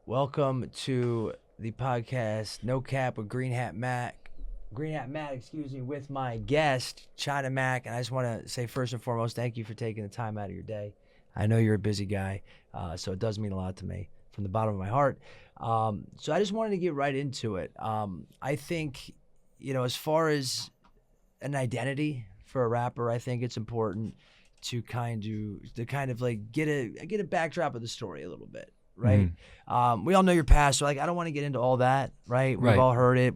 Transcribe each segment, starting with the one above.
Welcome to the podcast No Cap with Greenhat Matt, with my guest China Mac. And I just want to say first and foremost, thank you for taking the time out of your day. I know you're a busy guy, so it does mean a lot to me from the bottom of my heart. So I just wanted to get right into it. I think, as far as an identity for a rapper, I think it's important to kind of like get a backdrop of the story a little bit. Right. We all know your past, so I don't want to get into all that. Right. We've all heard it,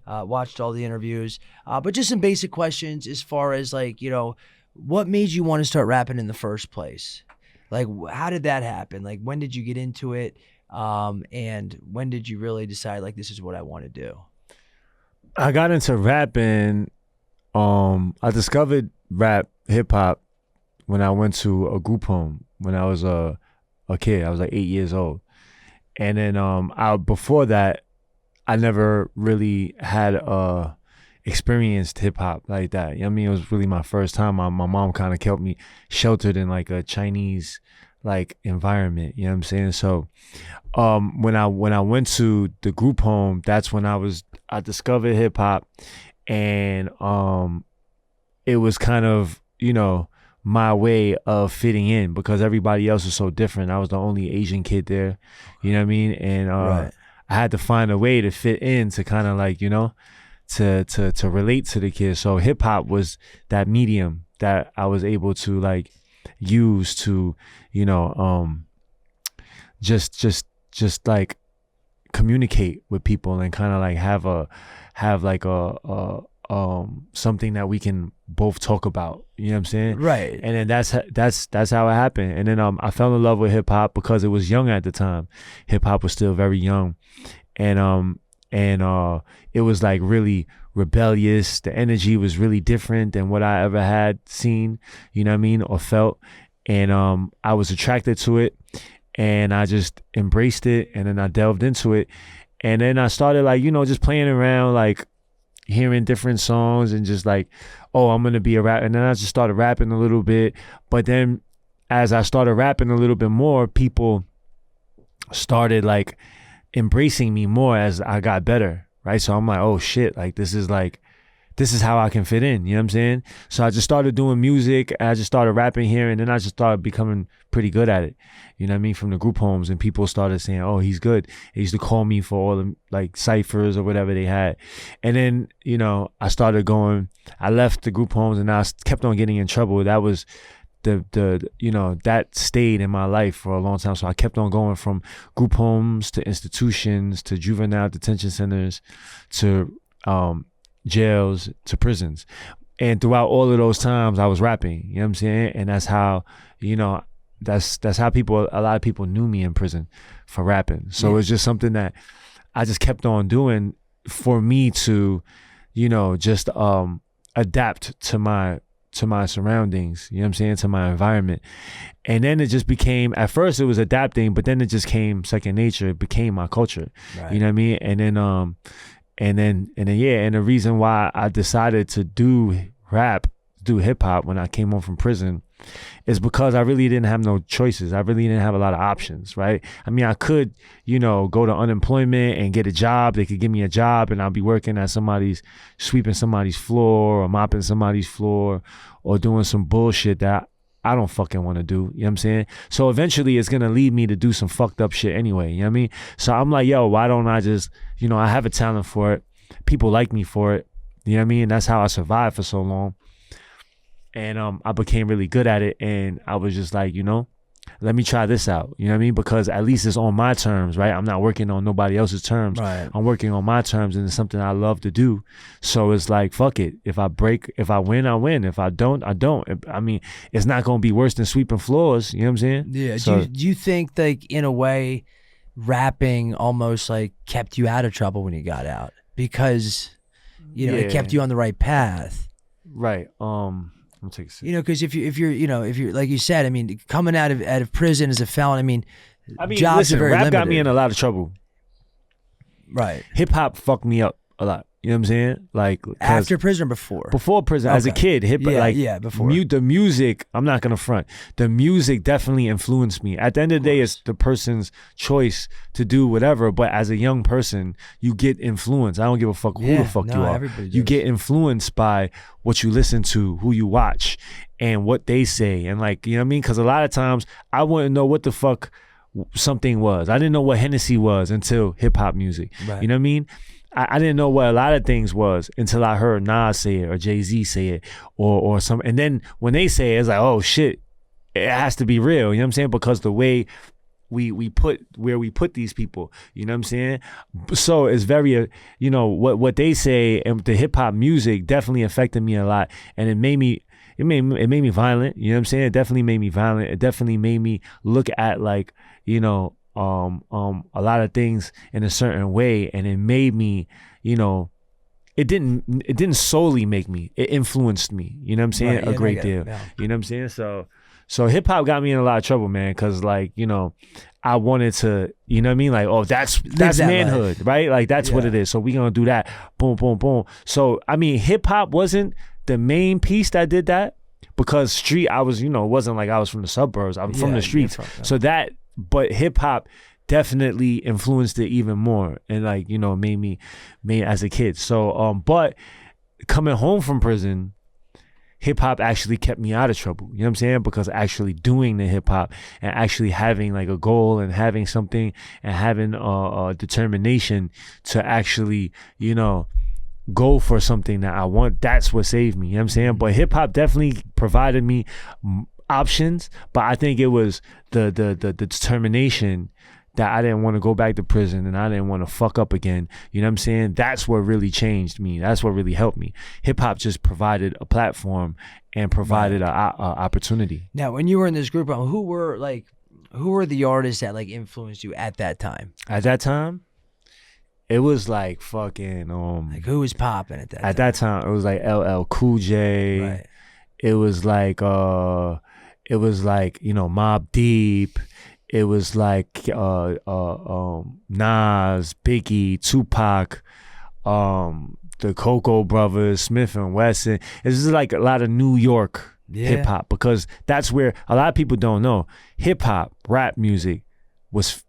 watched all the interviews, but just some basic questions as far as what made you want to start rapping in the first place? Like, how did that happen? Like, when did you get into it? And when did you really decide this is what I want to do? I got into rapping. I discovered hip hop when I went to a group home when I was a kid. I was 8 years old, and then before that, I never really had experienced hip hop like that. It was really my first time. My mom kind of kept me sheltered in a Chinese environment. You know what I'm saying? So when I went to the group home, that's when I discovered hip hop, and it was kind of my way of fitting in because everybody else was so different. I was the only Asian kid there, you know what I mean? And I had to find a way to fit in to kind of to relate to the kids. So hip hop was that medium that I was able to use to, just communicate with people and kind of have something that we can both talk about, you know what I'm saying? Right. And then that's how it happened. And then I fell in love with hip hop because it was young at the time. Hip hop was still very young, and it was really rebellious. The energy was really different than what I ever had seen, you know what I mean, or felt. And I was attracted to it, and I just embraced it, and then I delved into it, and then I started just playing around hearing different songs and just oh, I'm gonna be a rapper. And then I just started rapping a little bit. But then as I started rapping a little bit more, people started embracing me more as I got better, right? So I'm oh shit, this is how I can fit in, you know what I'm saying? So I just started doing music, I just started rapping here, and then I just started becoming pretty good at it, you know what I mean, from the group homes, and people started saying, oh, he's good. They used to call me for all the ciphers or whatever they had. And then, I started going, I left the group homes, and I kept on getting in trouble. That was that stayed in my life for a long time. So I kept on going from group homes to institutions to juvenile detention centers to jails to prisons. And throughout all of those times I was rapping, you know what I'm saying? And that's how, that's how a lot of people knew me in prison for rapping. So it's just something that I just kept on doing for me to, just adapt to my surroundings, you know what I'm saying, to my environment. And then it just became, at first it was adapting, but then it just came second nature. It became my culture, you know what I mean? And then and the reason why I decided to do hip hop when I came home from prison is because I really didn't have no choices. I really didn't have a lot of options, right? I mean, I could, go to unemployment and get a job. They could give me a job and I'll be working at sweeping somebody's floor or mopping somebody's floor or doing some bullshit that I don't fucking want to do, you know what I'm saying? So eventually it's going to lead me to do some fucked up shit anyway, you know what I mean? So I'm yo, why don't I just, I have a talent for it. People like me for it, you know what I mean? That's how I survived for so long. And I became really good at it, and I was just let me try this out, you know what I mean? Because at least it's on my terms, right? I'm not working on nobody else's terms. Right. I'm working on my terms, and it's something I love to do. So it's fuck it. If I win, I win. If I don't, I don't. I mean, it's not going to be worse than sweeping floors, you know what I'm saying? Yeah. So, do you think in a way rapping almost kept you out of trouble when you got out? Because, it kept you on the right path. Right. Let me take a sip. Because if you're like you said, I mean, coming out of prison as a felon, I mean, jobs listen, are very rap limited. got me in a lot of trouble. Right. Hip hop fucked me up a lot. You know what I'm saying? Like After prison or before? Before prison, as a kid, before. The music, I'm not gonna front. The music definitely influenced me. At the end of the day, it's the person's choice to do whatever. But as a young person, you get influenced. I don't give a fuck who the fuck you are. You get influenced by what you listen to, who you watch, and what they say, and like, you know what I mean? Because a lot of times I wouldn't know what the fuck something was. I didn't know what Hennessy was until hip hop music. Right. You know what I mean? I didn't know what a lot of things was until I heard Nas say it or Jay-Z say it or some. And then when they say it, it's like, oh shit, it has to be real. You know what I'm saying? Because the way we put these people, you know what I'm saying? So it's very, you know, what they say, and the hip hop music definitely affected me a lot, and it made me violent. You know what I'm saying? It definitely made me violent. It definitely made me look at, like, you know, a lot of things in a certain way, and it made me, you know, it didn't solely make me, it influenced me, you know what I'm saying? Right, a great deal. Yeah. You know what I'm saying? So hip hop got me in a lot of trouble, man, because, like, you know, I wanted to, you know what I mean? Like, oh, that's manhood, right? Like, that's what it is. So we gonna do that. Boom, boom, boom. So I mean, hip hop wasn't the main piece that did that, because street, I was, you know, it wasn't like I was from the suburbs. I'm from the streets. So that, but hip hop definitely influenced it even more, and, like, you know, made as a kid. So but coming home from prison, hip hop actually kept me out of trouble. You know what I'm saying? Because actually doing the hip hop and actually having like a goal and having something and having a determination to actually, you know, go for something that I want, that's what saved me. You know what I'm saying? But hip hop definitely provided me options, but I think it was the determination that I didn't want to go back to prison and I didn't want to fuck up again. You know what I'm saying? That's what really changed me. That's what really helped me. Hip hop just provided a platform and provided a opportunity. Now, when you were in this group, who were the artists that, like, influenced you at that time? At that time, it was like fucking like, who was popping at that time? At that time, it was like LL Cool J. Right. It was like you know, Mobb Deep. It was like Nas, Biggie, Tupac, the Cocoa Brothers, Smith and Wesson. It's just like a lot of New York hip hop, because that's where a lot of people don't know. Hip hop, rap music was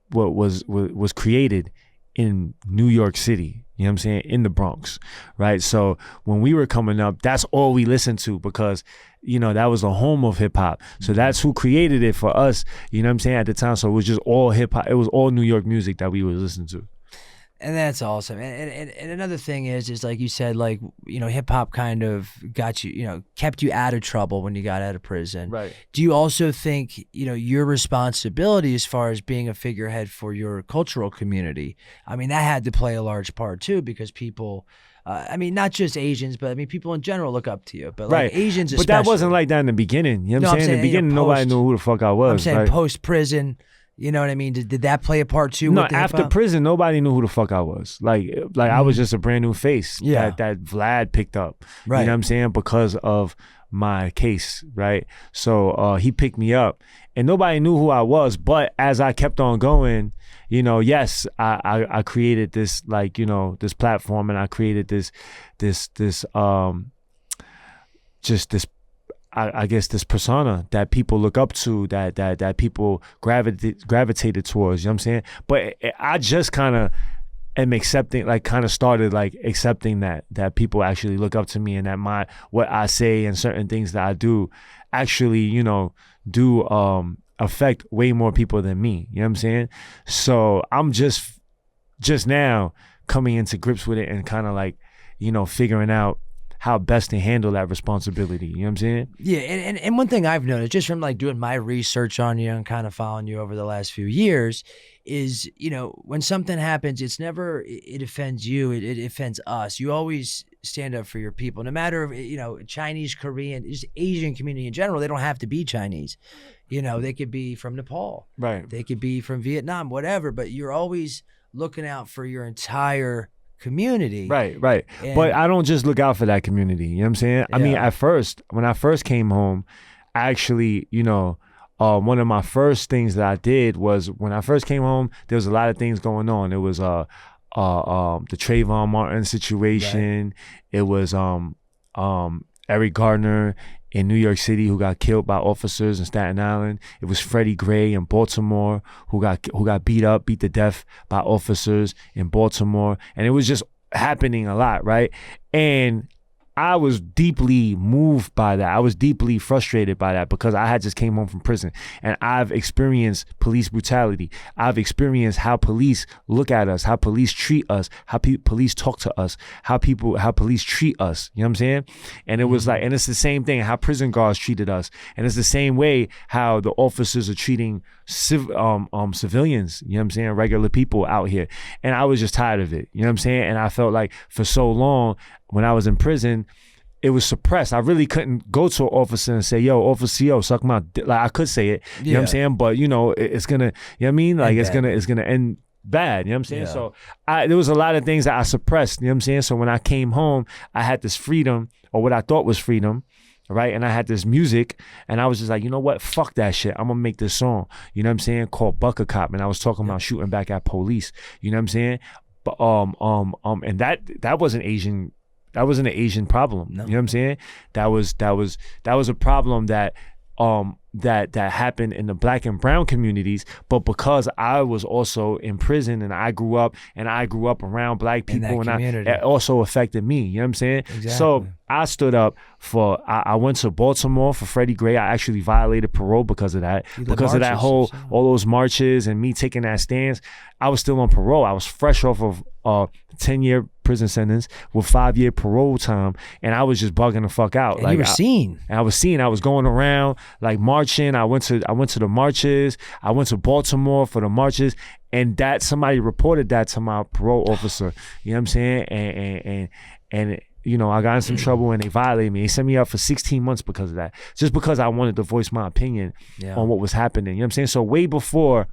created in New York City. You know what I'm saying? In the Bronx, right? So when we were coming up, that's all we listened to, because, you know, that was the home of hip hop. So that's who created it for us, you know what I'm saying, at the time. So it was just all hip hop. It was all New York music that we would listen to. And that's awesome. And another thing is like you said, like, you know, hip hop kind of got you, you know, kept you out of trouble when you got out of prison. Right. Do you also think, you know, your responsibility as far as being a figurehead for your cultural community, I mean, that had to play a large part too, because people, I mean, not just Asians, but I mean, people in general look up to you. But like Asians especially. But that wasn't like that in the beginning. You know what I'm saying? In the beginning, nobody knew who the fuck I was. I'm saying right? Post-prison. You know what I mean? Did that play a part too? No, after prison, nobody knew who the fuck I was. Like I was just a brand new face that Vlad picked up. Right. You know what I'm saying? Because of my case, right? So he picked me up, and nobody knew who I was. But as I kept on going, you know, yes, I created this, like, you know, this platform, and I created this I guess this persona that people look up to, that people gravitated towards, you know what I'm saying? But I just kind of am accepting, like, kind of started like accepting that people actually look up to me, and that what I say and certain things that I do actually, you know, do affect way more people than me, you know what I'm saying? So I'm just now coming into grips with it and kind of, like, you know, figuring out how best to handle that responsibility. You know what I'm saying? Yeah, and one thing I've noticed just from, like, doing my research on you and kind of following you over the last few years is, you know, when something happens, it's never, it offends you, it offends us. You always stand up for your people, no matter if, you know, Chinese, Korean, just Asian community in general. They don't have to be Chinese. You know, they could be from Nepal. Right. They could be from Vietnam, whatever, but you're always looking out for your entire community. Right. But I don't just look out for that community. You know what I'm saying? I mean, at first, when I first came home, I actually, you know, one of my first things that I did was, when I first came home, there was a lot of things going on. It was the Trayvon Martin situation. Right. It was Eric Gardner in New York City who got killed by officers in Staten Island. It was Freddie Gray in Baltimore who got beat to death by officers in Baltimore. And it was just happening a lot, right? And I was deeply moved by that. I was deeply frustrated by that because I had just came home from prison and I've experienced police brutality. I've experienced how police look at us, how police treat us, how police talk to us, how police treat us. You know what I'm saying? And it was like, and it's the same thing, how prison guards treated us. And it's the same way how the officers are treating civilians, you know what I'm saying, regular people out here. And I was just tired of it, you know what I'm saying? And I felt like for so long when I was in prison, it was suppressed. I really couldn't go to an officer and say, yo, officer, yo, suck my dick. Like I could say it, you know what I'm saying? But you know, it's gonna, you know what I mean? Like it's gonna end bad, you know what I'm saying? Yeah. So there was a lot of things that I suppressed, you know what I'm saying? So when I came home, I had this freedom, or what I thought was freedom, right? And I had this music and I was just like, you know what? Fuck that shit. I'm gonna make this song, you know what I'm saying? Called Bucker Cop. And I was talking about shooting back at police, you know what I'm saying? But and that wasn't Asian. That wasn't an Asian problem. No. You know what I'm saying? That was a problem that that happened in the Black and brown communities, but because I was also in prison and I grew up around Black people, and it also affected me. You know what I'm saying? Exactly. So I stood up for. I went to Baltimore for Freddie Gray. I actually violated parole because of that. Because of that all those marches and me taking that stance. I was still on parole. I was fresh off of 10-year prison sentence with 5-year parole time, and I was just bugging the fuck out. And like you were seen. I was seen. I was going around like marching. I went to the marches. I went to Baltimore for the marches, and that somebody reported that to my parole officer. You know what I'm saying? And you know, I got in some trouble and they violated me. They sent me up for 16 months because of that. Just because I wanted to voice my opinion on what was happening. You know what I'm saying? So way before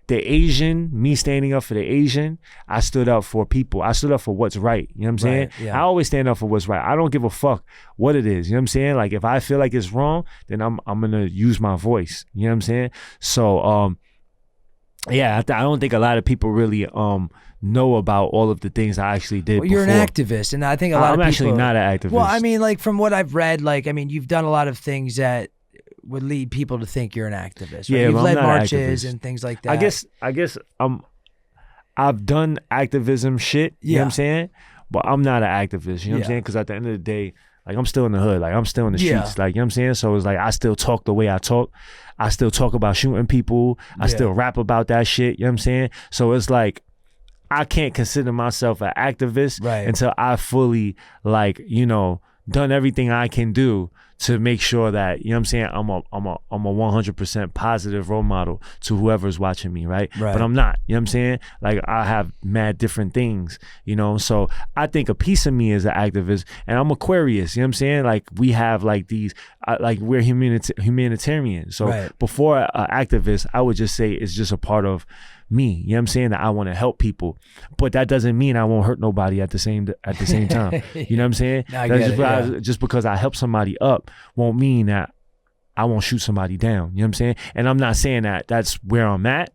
me standing up for the Asian, I stood up for people. I stood up for what's right. You know what I'm saying? Right, yeah. I always stand up for what's right. I don't give a fuck what it is. You know what I'm saying? Like if I feel like it's wrong, then I'm gonna use my voice. You know what I'm saying? So I don't think a lot of people really know about all of the things I actually did. Well, you're an activist, and I think a lot of people. I'm actually not an activist. Well, I mean, like from what I've read, like I mean, you've done a lot of things that would lead people to think you're an activist. Right? Yeah, you've led marches and things like that. I guess I've done activism shit. You know what I'm saying? But I'm not an activist. You know what I'm saying? Because at the end of the day, like I'm still in the hood. Like I'm still in the streets. Like, you know what I'm saying? So it's like I still talk the way I talk. I still talk about shooting people. I still rap about that shit. You know what I'm saying? So it's like I can't consider myself an activist until I fully, like, you know, done everything I can do to make sure that, you know what I'm saying, I'm a 100% positive role model to whoever's watching me, right? But I'm not, you know what I'm saying? Like I have mad different things, you know? So I think a piece of me is an activist, and I'm Aquarius, you know what I'm saying? Like we have like these, like we're humanitarian. So before an activist, I would just say it's just a part of me, you know what I'm saying, that I want to help people, but that doesn't mean I won't hurt nobody at the same time. You know what I'm saying? Just because I help somebody up won't mean that I won't shoot somebody down. You know what I'm saying? And I'm not saying that that's where I'm at,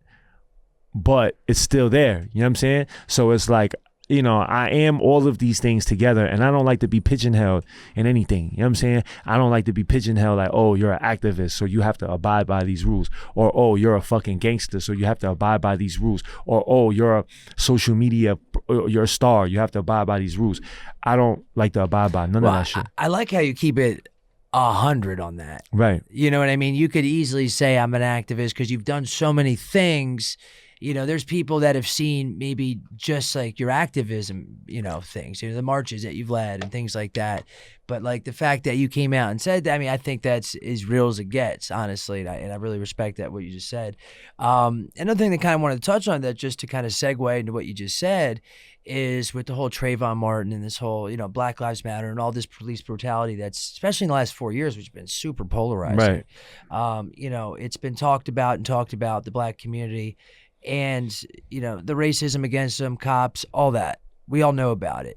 but it's still there. You know what I'm saying? So it's like, you know, I am all of these things together, and I don't like to be pigeonholed in anything. You know what I'm saying? I don't like to be pigeonholed like, oh, you're an activist, so you have to abide by these rules. Or, oh, you're a fucking gangster, so you have to abide by these rules. Or, oh, you're a social media, you're a star, you have to abide by these rules. I don't like to abide by none of that shit. I like how you keep it 100 on that. Right. You know what I mean? You could easily say I'm an activist because you've done so many things. You know, there's people that have seen maybe just like your activism, you know, things, you know, the marches that you've led and things like that. But like the fact that you came out and said that, I mean, I think that's as real as it gets, honestly. And I really respect that, what you just said. Another thing that kind of wanted to touch on that, just to kind of segue into what you just said, is with the whole Trayvon Martin and this whole, you know, Black Lives Matter and all this police brutality that's, especially in the last 4 years, which has been super polarizing. Right. You know, it's been talked about, the Black community. And, you know, the racism against them, cops, all that. We all know about it.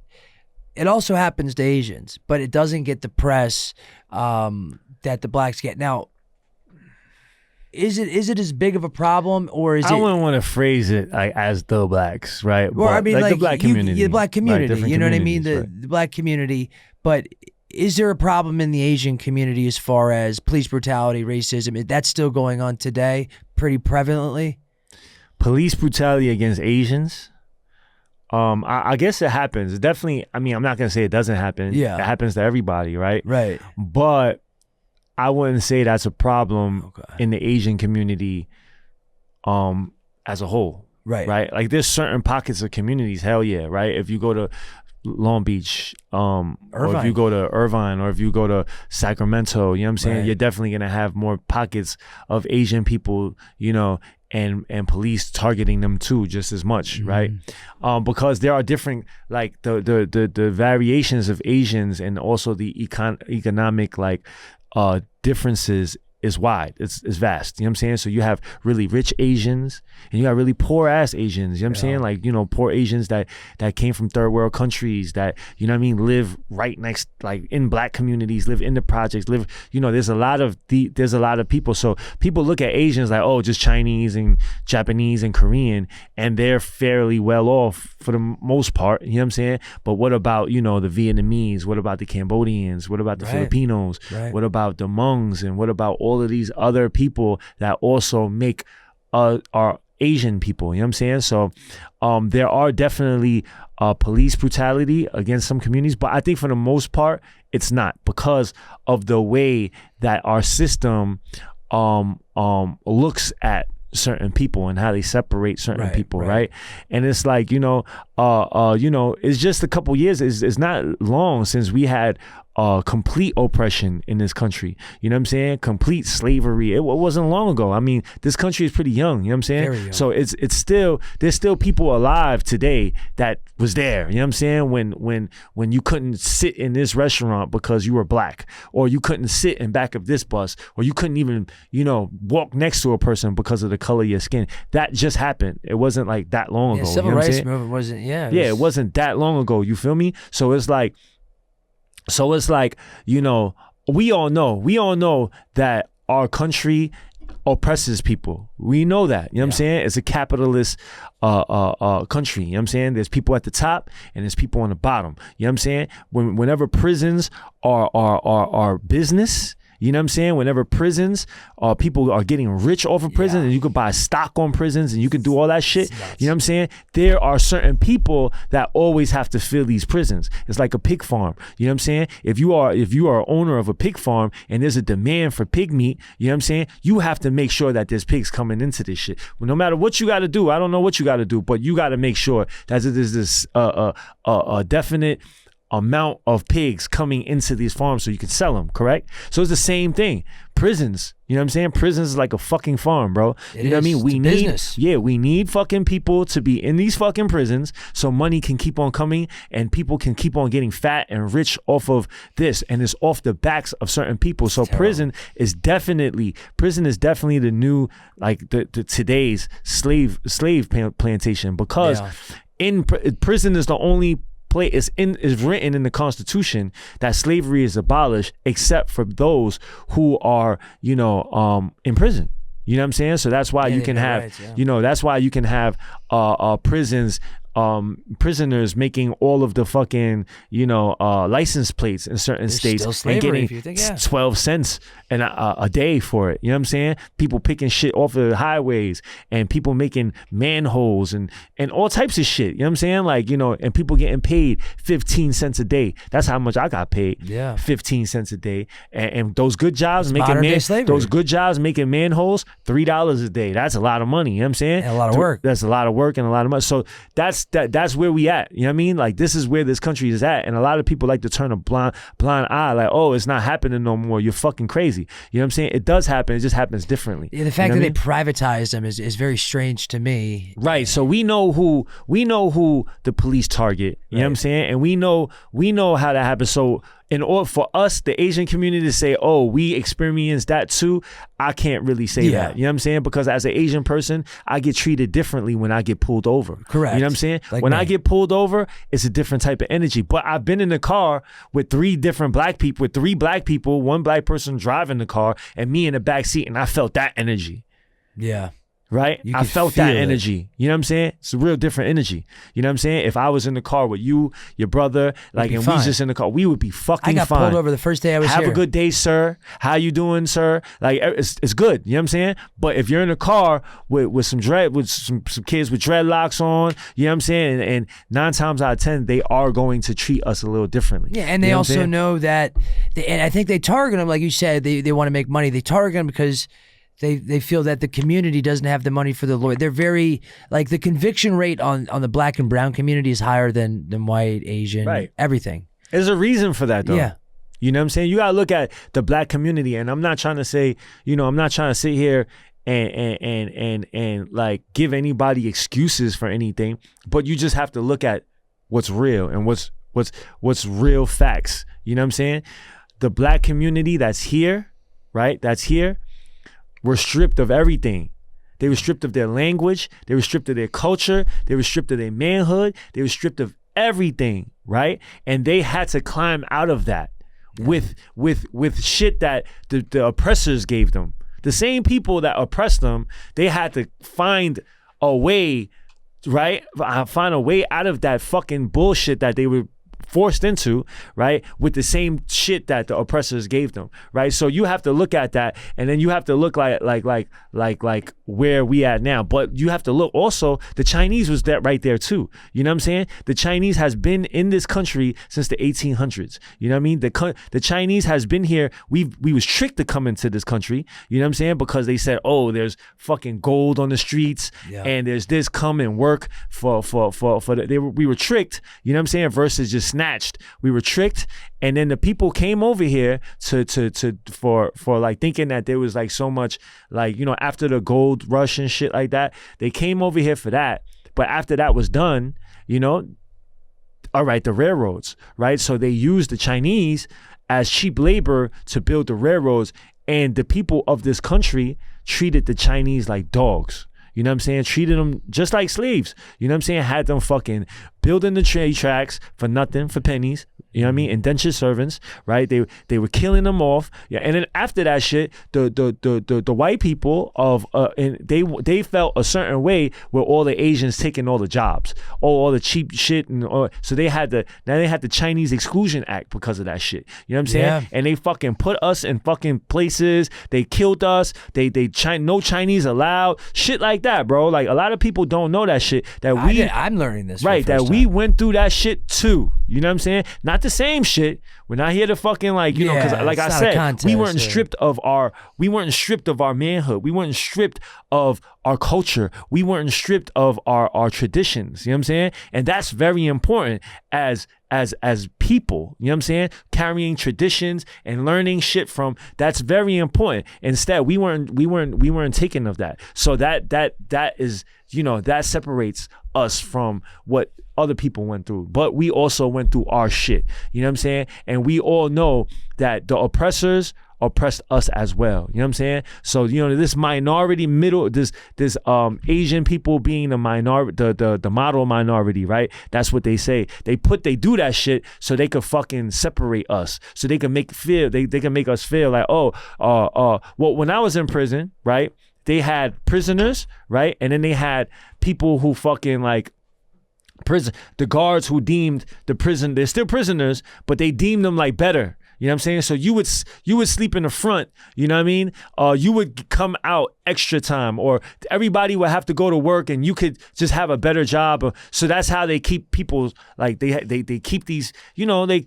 It also happens to Asians, but it doesn't get the press that the blacks get. Now, is it as big of a problem, or is I it? wouldn't want to phrase it like as the blacks, right? Well, I mean, like the black community, the black community. different You know what I mean? communities, right. The black community. But is there a problem in the Asian community as far as police brutality, racism? That's still going on today, pretty prevalently. Police brutality against Asians. I guess it happens. It definitely. I mean, I'm not gonna say it doesn't happen. Yeah. It happens to everybody, right? Right. But I wouldn't say that's a problem Okay. in the Asian community, as a whole. Right. Right. Like there's certain pockets of communities. Hell yeah. Right. If you go to Long Beach, or if you go to Irvine, or if you go to Sacramento, you know what I'm saying? Right. You're definitely gonna have more pockets of Asian people, you know, and police targeting them too, just as much, right? Because there are different, like the variations of Asians, and also the economic like differences is wide. It's vast. You know what I'm saying? So you have really rich Asians and you got really poor ass Asians. You know what I'm saying? Like, you know, poor Asians that came from third world countries that, you know what I mean, live right next, like in black communities, live in the projects, live, you know, there's a lot of people. So people look at Asians like, oh, just Chinese and Japanese and Korean, and they're fairly well off for the most part. You know what I'm saying? But what about, you know, the Vietnamese? What about the Cambodians? What about the Filipinos? Right. What about the Hmongs? And what about all of these other people that also make are Asian people? You know what I'm saying? So there are definitely police brutality against some communities, but I think for the most part it's not, because of the way that our system looks at certain people and how they separate certain people, right? And it's like, you know, it's just a couple years. It's not long since we had complete oppression in this country. You know what I'm saying? Complete slavery. It wasn't long ago. I mean, this country is pretty young. You know what I'm saying? Very young. So it's still, there's still people alive today that was there. You know what I'm saying? When you couldn't sit in this restaurant because you were black, or you couldn't sit in back of this bus, or you couldn't even, you know, walk next to a person because of the color of your skin. That just happened. It wasn't like that long ago. Civil you know what I'm rights saying? movement wasn't. It wasn't that long ago. You feel me? So it's like, you know, we all know that our country oppresses people. We know that. You know what I'm saying? It's a capitalist country. You know what I'm saying? There's people at the top and there's people on the bottom. You know what I'm saying? Whenever prisons are business, you know what I'm saying? Whenever prisons, people are getting rich off of prison, and you could buy stock on prisons and you can do all that shit. You know what I'm saying? There are certain people that always have to fill these prisons. It's like a pig farm. You know what I'm saying? If you are owner of a pig farm and there's a demand for pig meat, you know what I'm saying? You have to make sure that there's pigs coming into this shit. Well, no matter what you got to do, I don't know what you got to do, but you got to make sure that there's this a definite amount of pigs coming into these farms so you can sell them, correct? So it's the same thing. Prisons, you know what I'm saying? Prisons is like a fucking farm, bro. You know what I mean? We need fucking people to be in these fucking prisons so money can keep on coming and people can keep on getting fat and rich off of this, and it's off the backs of certain people. So prison is definitely the new, like the today's slave plantation, because in prison is the only place is written in the Constitution that slavery is abolished, except for those who are, you know, in prison. You know what I'm saying? So that's why you can have, you know, that's why you can have prisoners making all of the fucking, you know, license plates in certain states and getting 12 cents a day for it. You know what I'm saying? People picking shit off of the highways and people making manholes and all types of shit. You know what I'm saying? Like, you know, and people getting paid 15 cents a day. That's how much I got paid. 15 cents a day. And those good jobs those good jobs making manholes, $3 a day. That's a lot of money. You know what I'm saying? And a lot of work. That's a lot of work and a lot of money. So that's where we at. You know what I mean? Like, this is where this country is at. And a lot of people like to turn a blind eye, like, oh, it's not happening no more. You're fucking crazy. You know what I'm saying? It does happen. It just happens differently. Yeah, the fact that they privatized them is very strange to me. Right. So we know who the police target. You know what I'm saying? And we know how that happens. So in order for us, the Asian community, to say, oh, we experience that too, I can't really say that. You know what I'm saying? Because as an Asian person, I get treated differently when I get pulled over. Correct. You know what I'm saying? Like when me. I get pulled over, it's a different type of energy. But I've been in the car with three black people, one black person driving the car and me in the back seat, and I felt that energy. Yeah. Right? You I could felt that feel it. energy. You know what I'm saying? It's a real different energy. You know what I'm saying? If I was in the car with you, your brother, like, be and fine. we just in the car, we would be fucking I got fine. pulled over the first day I was Have here. a good day, sir. How you doing, sir? Like, it's good. You know what I'm saying? But if you're in a car with some kids with dreadlocks on, you know what I'm saying? And 9 times out of 10, they are going to treat us a little differently. Yeah, and they You know what I'm also saying? know that, and I think they target them, like you said, they want to make money. They target them because they feel that the community doesn't have the money for the lawyer. They're very, like, the conviction rate on the black and brown community is higher than white, Asian, Right. everything. There's a reason for that, though. Yeah. You know what I'm saying? You gotta look at the black community, and I'm not trying to say, I'm not trying to sit here and like give anybody excuses for anything, but you just have to look at what's real and what's real facts. You know what I'm saying? The black community that's here, right? That's here, were stripped of everything. They were stripped of their language. They were stripped of their culture. They were stripped of their manhood. They were stripped of everything, right? And they had to climb out of that with shit that the oppressors gave them. The same people that oppressed them, they had to find a way, right? Find a way out of that fucking bullshit that they were forced into, right, with the same shit that the oppressors gave them, right? So you have to look at that, and then you have to look like where we at now. But you have to look also, the Chinese was that right there too. You know what I'm saying? The Chinese has been in this country since the 1800s. You know what I mean? The Chinese has been here. We was tricked to come into this country. You know what I'm saying? Because they said, oh, there's fucking gold on the streets, and there's this, come and work for we were tricked. You know what I'm saying? Versus just snatched. We were tricked, and then the people came over here for like thinking that there was like so much, like, after the gold rush and shit like that, they came over here for that. But after that was done, all right, the railroads, right? So they used the Chinese as cheap labor to build the railroads, and the people of this country treated the Chinese like dogs. You know what I'm saying? Treated them just like slaves. You know what I'm saying? Had them fucking building the train tracks for nothing, for pennies. You know what I mean? Indentured servants, right? They were killing them off. Yeah, and then after that shit, the white people and they felt a certain way with all the Asians taking all the jobs, all the cheap shit, and so they had the Chinese Exclusion Act because of that shit. You know what I'm saying? Yeah. And they fucking put us in fucking places. They killed us. No Chinese allowed. Shit like that, bro. Like, a lot of people don't know that shit. I'm learning this. Right, for the that first we time. went through that shit too. You know what I'm saying? Not the same shit. We're not here to fucking because like it's I not a said, contest, we weren't yeah. stripped of our manhood. We weren't stripped of our culture. We weren't stripped of our traditions. You know what I'm saying? And that's very important as people. You know what I'm saying? Carrying traditions and learning shit from, that's very important. Instead, we weren't taken of that. So that is, that separates us from what other people went through. But we also went through our shit. You know what I'm saying? And we all know that the oppressors oppressed us as well. You know what I'm saying? So, this minority this Asian people being the minority, the model minority, right? That's what they say. They do that shit so they could fucking separate us. So they can they can make us feel like, well, when I was in prison, right? They had prisoners, right? And then they had people who fucking like the guards who deemed the prison, they're still prisoners, but they deemed them like better. You know what I'm saying? So you would sleep in the front, you know what I mean? You would come out extra time, or everybody would have to go to work and you could just have a better job. So that's how they keep people, like they keep these, they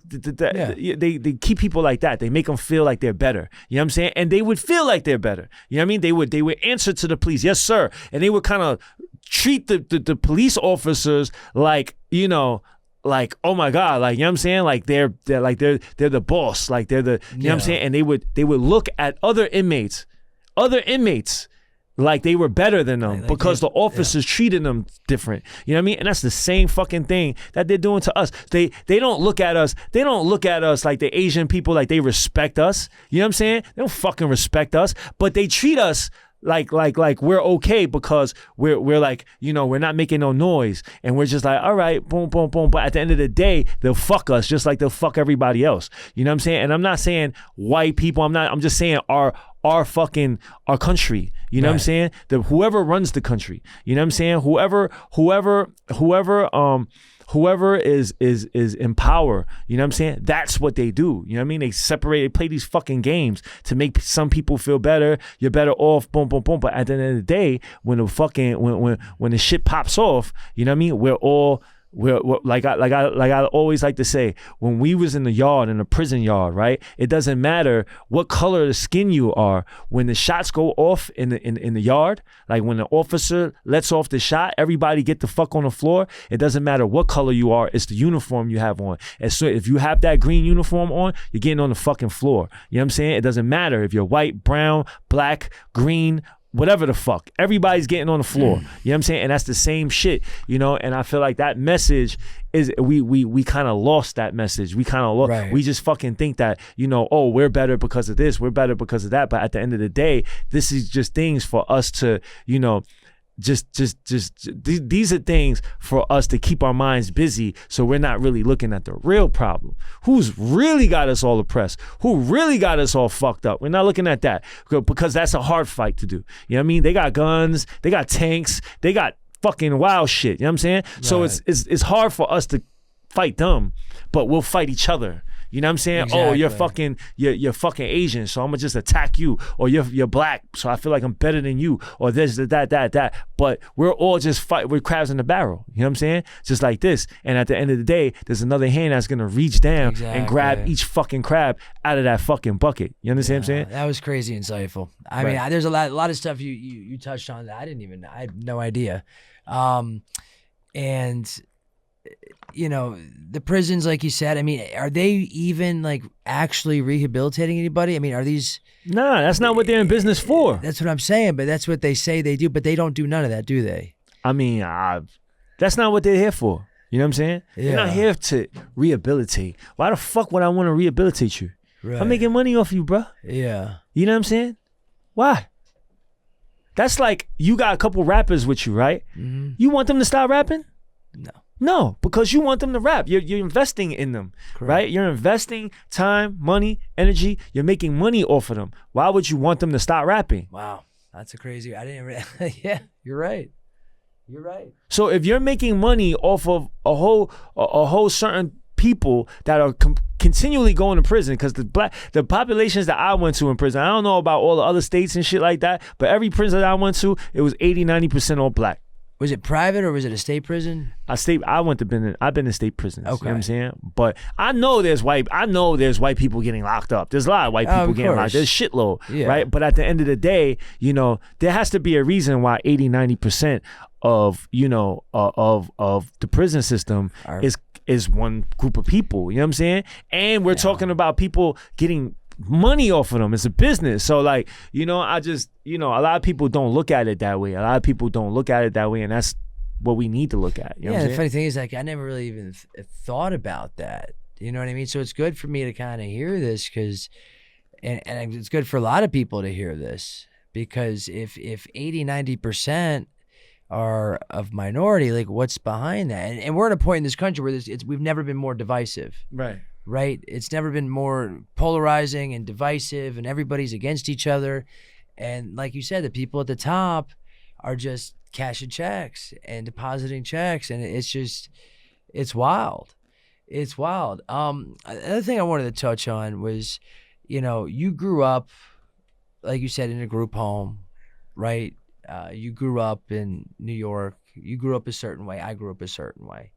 keep people like that. They make them feel like they're better. You know what I'm saying? And they would feel like they're better. You know what I mean? They would answer to the police, yes sir. And they would kind of treat the police officers like, like, oh my God, like, you know what I'm saying? Like they're the boss, like they're the, you know what I'm saying? And they would look at other inmates like they were better than them, because the officers treated them different. You know what I mean? And that's the same fucking thing that they're doing to us. They don't look at us like the Asian people, like they respect us. You know what I'm saying? They don't fucking respect us, but they treat us like we're okay because we're like, we're not making no noise, and we're just like, all right, boom, boom, boom. But at the end of the day, they'll fuck us just like they'll fuck everybody else. You know what I'm saying? And I'm not saying white people. I'm just saying our our country. You know what I'm saying? Whoever runs the country. You know what I'm saying? Whoever is in power, you know what I'm saying? That's what they do. You know what I mean? They play these fucking games to make some people feel better. You're better off, boom, boom, boom. But at the end of the day, when the shit pops off, you know what I mean? We're like I always like to say, when we was in the yard, in the prison yard, right? It doesn't matter what color of the skin you are. When the shots go off in the yard, like when the officer lets off the shot, everybody get the fuck on the floor. It doesn't matter what color you are. It's the uniform you have on. And so if you have that green uniform on, you're getting on the fucking floor. You know what I'm saying? It doesn't matter if you're white, brown, black, green, whatever the fuck. Everybody's getting on the floor. You know what I'm saying? And that's the same shit, you know? And I feel like that message is, we kind of lost that message. We kind of lost. Right. We just fucking think that, you know, oh, we're better because of this. We're better because of that. But at the end of the day, this is just things for us to, you know, these are things for us to keep our minds busy, so we're not really looking at the real problem. Who's really got us all oppressed? Who really got us all fucked up? We're not looking at that, because that's a hard fight to do. You know what I mean? They got guns, they got tanks, they got fucking wild shit. You know what I'm saying? Right. So it's hard for us to fight them, but we'll fight each other. You know what I'm saying? Exactly. Oh, you're fucking Asian, so I'm gonna just attack you. Or you're black, so I feel like I'm better than you. Or this, that. But we're all just we're crabs in the barrel. You know what I'm saying? Just like this. And at the end of the day, there's another hand that's gonna reach down and grab each fucking crab out of that fucking bucket. You understand what I'm saying? That was crazy insightful. I mean, there's a lot of stuff you touched on that I had no idea. And you know, the prisons, like you said, I mean, are they even like actually rehabilitating anybody? I mean, are these? Nah, that's not what they're in business for. That's what I'm saying, but that's what they say they do, but they don't do none of that, do they? I mean, that's not what they're here for. You know what I'm saying? Yeah. They're not here to rehabilitate. Why the fuck would I want to rehabilitate you? Right. I'm making money off you, bro. Yeah. You know what I'm saying? Why? That's like, you got a couple rappers with you, right? Mm-hmm. You want them to stop rapping? No, because you want them to rap. You're investing in them, correct, right? You're investing time, money, energy. You're making money off of them. Why would you want them to stop rapping? Wow, that's a crazy. I didn't. Yeah, you're right. You're right. So if you're making money off of a whole certain people that are continually going to prison, because the populations that I went to in prison, I don't know about all the other states and shit like that, but every prison that I went to, it was 80-90% all black. Was it private or was it a state prison? I've been in state prisons. Okay. You know what I'm saying? But I know there's white people getting locked up. There's a lot of white people getting locked. There's shitload, right? But at the end of the day, you know, there has to be a reason why 80-90% of, you know, of the prison system is one group of people. You know what I'm saying? And we're talking about people getting money off of them. It's a business. So like, you know, I just, you know, a lot of people don't look at it that way. A lot of people don't look at it that way, and that's what we need to look at. You know what I'm the funny thing is, like, I never really even thought about that. You know what I mean? So it's good for me to kind of hear this, because, and it's good for a lot of people to hear this, because if 80-90% are of minority, like, what's behind that? And we're at a point in this country where we've never been more divisive. Right? It's never been more polarizing and divisive, and everybody's against each other. And like you said, the people at the top are just cashing checks and depositing checks, and it's wild. It's wild. Another thing I wanted to touch on was, you know, you grew up, like you said, in a group home, right? You grew up in New York. You grew up a certain way. I grew up a certain way.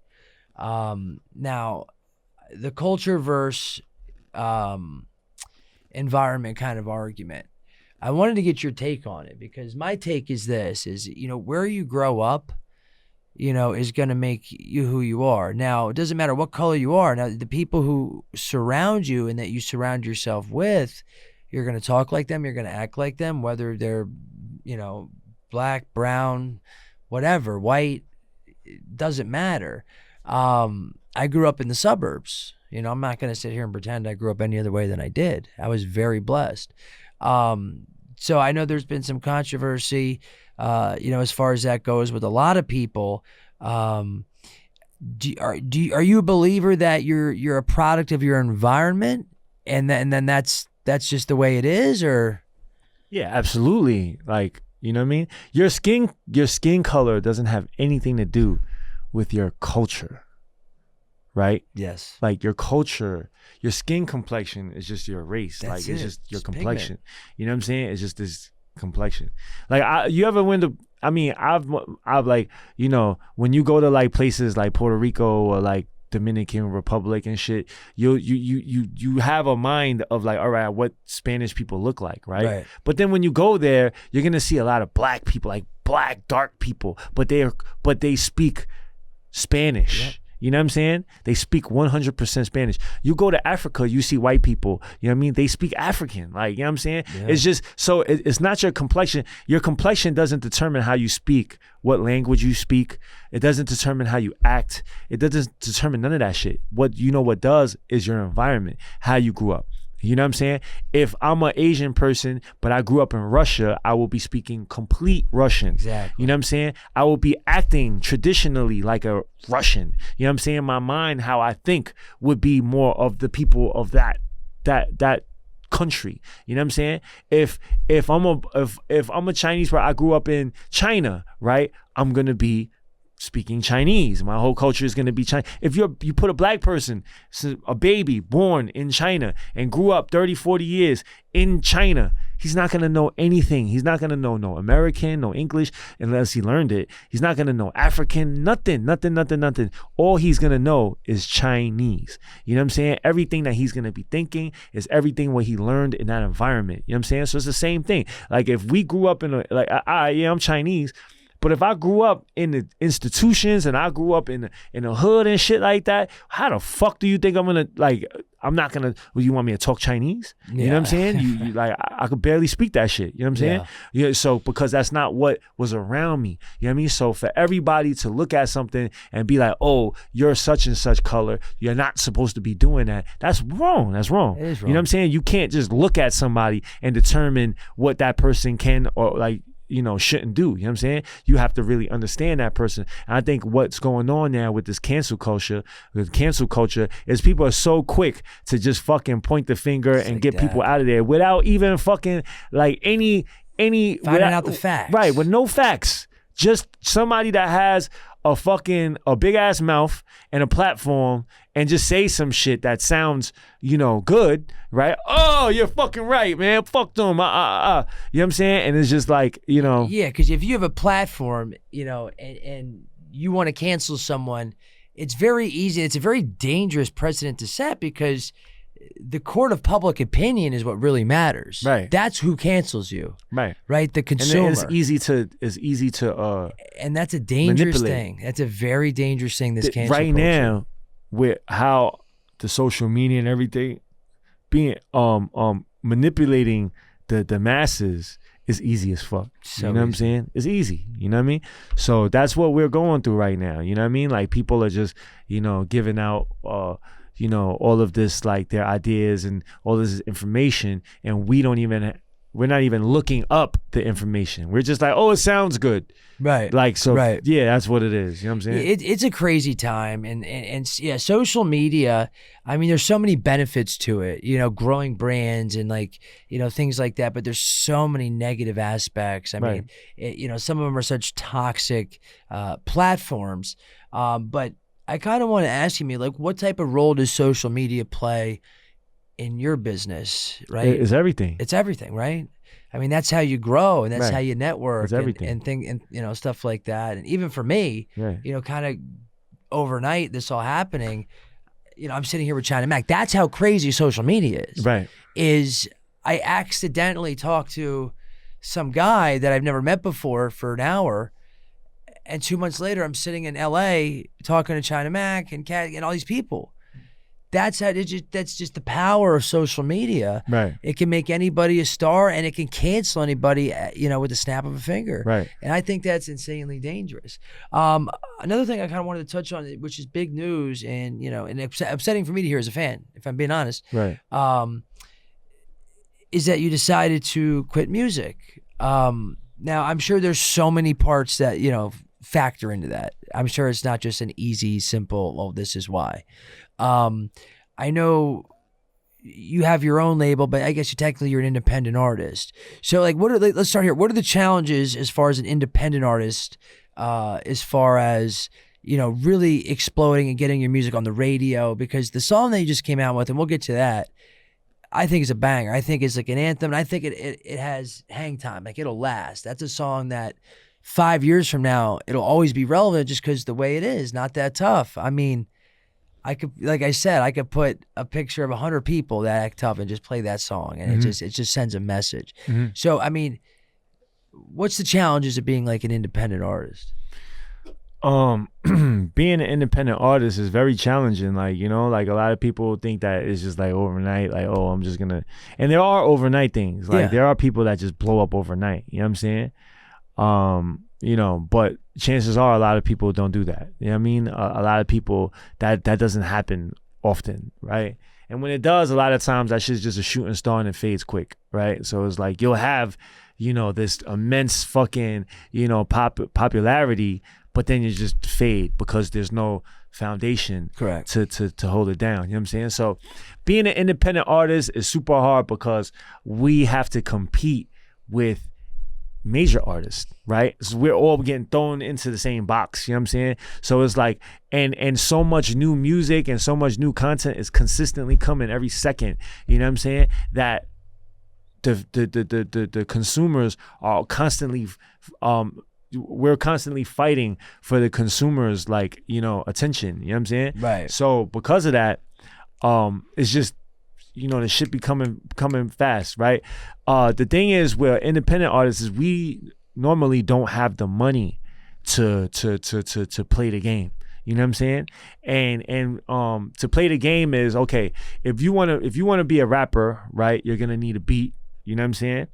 Now, the culture versus environment kind of argument, I wanted to get your take on it, because my take is this, is, you know, where you grow up, you know, is going to make you who you are. Now, it doesn't matter what color you are. Now, the people who surround you and that you surround yourself with, you're going to talk like them, you're going to act like them, whether they're, you know, black, brown, whatever, white, it doesn't matter. I grew up in the suburbs. You know, I'm not going to sit here and pretend I grew up any other way than I did. I was very blessed. So I know there's been some controversy, you know, as far as that goes with a lot of people. Are you a believer that you're a product of your environment, and then that's just the way it is, or? Yeah, absolutely. Like, you know what I mean? Your skin color doesn't have anything to do with your culture, right? Yes. Like your culture, your skin complexion is just your race. That's like it's it. just your It's complexion. pigment. You know what I'm saying? It's just this complexion. Like you ever went to I've like, you know, when you go to like places like Puerto Rico or like Dominican Republic and shit, you have a mind of like, all right, what Spanish people look like, right? But then when you go there, you're gonna see a lot of black people, like black dark people, but they speak Spanish. Yep. You know what I'm saying? They speak 100% Spanish. You go to Africa, you see white people, you know what I mean? They speak African. Like, you know what I'm saying? Yeah. It's just, so it's not your complexion. Your complexion doesn't determine how you speak, what language you speak. It doesn't determine how you act. It doesn't determine none of that shit. What does is your environment, how you grew up. You know what I'm saying? If I'm an Asian person, but I grew up in Russia, I will be speaking complete Russian. Exactly. You know what I'm saying? I will be acting traditionally like a Russian. You know what I'm saying? My mind, how I think would be more of the people of that country. You know what I'm saying? If I'm a Chinese, where I grew up in China, right? I'm gonna be speaking Chinese. My whole culture is going to be Chinese. If you put a black person, a baby born in China and grew up 30, 40 years in China, he's not going to know anything. He's not going to know no American, no English, unless he learned it. He's not going to know African, nothing. All he's going to know is Chinese. You know what I'm saying? Everything that he's going to be thinking is everything what he learned in that environment. You know what I'm saying? So it's the same thing. Like if we grew up in I'm Chinese, but if I grew up in the institutions and I grew up in the hood and shit like that, how the fuck do you think I'm gonna, like, I'm not gonna, you want me to talk Chinese? Yeah. You know what I'm saying? You like, I could barely speak that shit. You know what I'm saying? Yeah. So because that's not what was around me. You know what I mean? So for everybody to look at something and be like, oh, you're such and such color, you're not supposed to be doing that. That's wrong. That's wrong. It is wrong. You know what I'm saying? You can't just look at somebody and determine what that person can or like, you know, shouldn't do. You know what I'm saying? You have to really understand that person. And I think what's going on now with this cancel culture is people are so quick to just fucking point the finger and get people out of there without even fucking like any finding out the facts. Right, with no facts. Just somebody that has a big ass mouth and a platform and just say some shit that sounds, you know, good, right? Oh, you're fucking right, man. Fuck them. You know what I'm saying? And it's just like, you know. Yeah, because if you have a platform, you know, and you want to cancel someone, it's very easy. It's a very dangerous precedent to set because the court of public opinion is what really matters. Right. That's who cancels you. Right. Right. The consumer. And it's easy to and that's a dangerous manipulate. thing. That's a very dangerous thing. This cancel right culture. now, with how the social media and everything being manipulating the masses is easy as fuck. So you know what I'm easy. saying? It's easy. You know what I mean? So that's what we're going through right now. You know what I mean? Like people are just, you know, giving out you know, all of this, like their ideas and all this information, and we're not even looking up the information. We're just like, oh, it sounds good. Right. Like, so, right. Yeah, that's what it is. You know what I'm saying? It's a crazy time. And yeah, social media, I mean, there's so many benefits to it, you know, growing brands and like, you know, things like that. But there's so many negative aspects. I mean, you know, some of them are such toxic platforms. But I kind of want to ask you, like, what type of role does social media play in your business, right? It's everything. It's everything, right? I mean, that's how you grow and that's how you network. It's everything. And you know, stuff like that. And even for me, you know, kind of overnight, this all happening, you know, I'm sitting here with China Mac. That's how crazy social media is. Right. Is I accidentally talked to some guy that I've never met before for an hour. And 2 months later, I'm sitting in LA talking to China Mac and Kat and all these people. That's just the power of social media. Right. It can make anybody a star, and it can cancel anybody, you know, with the snap of a finger. Right. And I think that's insanely dangerous. Another thing I kind of wanted to touch on, which is big news, and you know, and upsetting for me to hear as a fan, if I'm being honest. Right. Is that you decided to quit music? Now I'm sure there's so many parts that, you know, factor into that. I'm sure it's not just an easy, simple, oh, this is why. I know you have your own label, but I guess you're an independent artist. So like, let's start here. What are the challenges as far as an independent artist, as far as, really exploding and getting your music on the radio? Because the song that you just came out with, and we'll get to that, I think is a banger. I think it's like an anthem, and I think it has hang time. Like, it'll last. That's a song that 5 years from now, it'll always be relevant just because the way it is, not that tough. I mean, I could put a picture of 100 people that act tough and just play that song, and it just sends a message. So, I mean, what's the challenges of being like an independent artist? Being an independent artist is very challenging. Like, like a lot of people think that it's just like overnight, like, oh, I'm just gonna, and there are overnight things. Like, there are people that just blow up overnight. You know what I'm saying? But chances are a lot of people don't do that. You know what I mean? A lot of people, that doesn't happen often, right? And when it does, a lot of times that shit's just a shooting star and it fades quick, right? So it's like, you'll have, this immense fucking, popularity, but then you just fade because there's no foundation Correct. to hold it down. You know what I'm saying? So being an independent artist is super hard because we have to compete with major artists, right? So we're all getting thrown into the same box. You know what I'm saying? So it's like, and so much new music and so much new content is consistently coming every second. You know what I'm saying? That the consumers are constantly, we're constantly fighting for the consumers, like, attention. You know what I'm saying? Right. So because of that, it's just, the shit be coming fast, right? The thing is, we're independent artists, is we normally don't have the money to play the game. You know what I'm saying? And to play the game is, okay, if you wanna be a rapper, right, you're gonna need a beat. You know what I'm saying?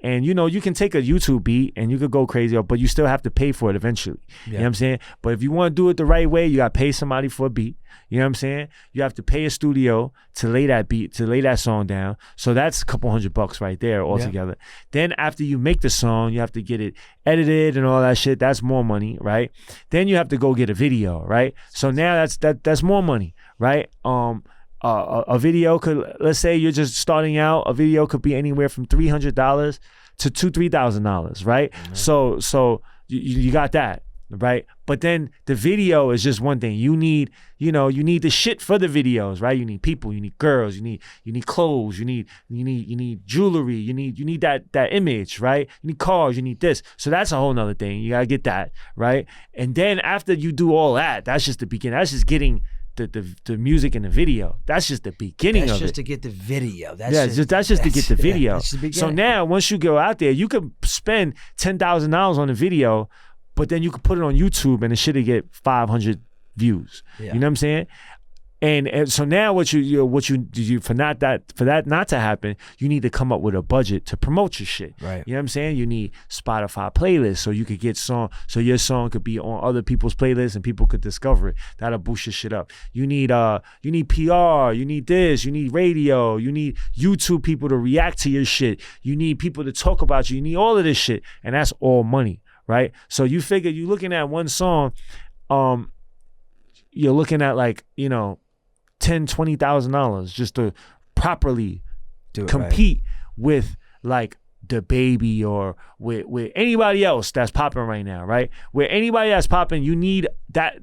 And you can take a YouTube beat and you could go crazy, but you still have to pay for it eventually. You know what I'm saying? But if you want to do it the right way, you got to pay somebody for a beat. You know what I'm saying? You have to pay a studio to lay that beat, to lay that song down. So that's a couple $100 right there altogether. Yeah. Then after you make the song, you have to get it edited and all that shit. That's more money, right? Then you have to go get a video, right? So now that's more money, right? A video could, let's say you're just starting out, a video could be anywhere from $300 to $2,000-$3,000, right? Mm-hmm. So you got that, right? But then the video is just one thing. You need the shit for the videos, right? You need people, you need girls, you need clothes, you need jewelry, you need that image, right? You need cars, you need this. So that's a whole nother thing. You gotta get that, right? And then after you do all that, that's just the beginning. That's just getting the music and the video. That's just the beginning of it. That's just to get the video. That's just to get the video. That's the so now, once you go out there, you could spend $10,000 on a video, but then you could put it on YouTube and it should get 500 views. Yeah. You know what I'm saying? And so now what you do for that not to happen, you need to come up with a budget to promote your shit. Right. You know what I'm saying? You need Spotify playlists so you could get so your song could be on other people's playlists and people could discover it. That'll boost your shit up. You need PR, you need this, you need radio, you need YouTube people to react to your shit. You need people to talk about you. You need all of this shit, and that's all money, right? So you figure you're looking at one song, you're looking at like, $10,000-$20,000 just to properly compete with like the Baby or with anybody else that's popping right now, right? Where anybody that's popping, you need that.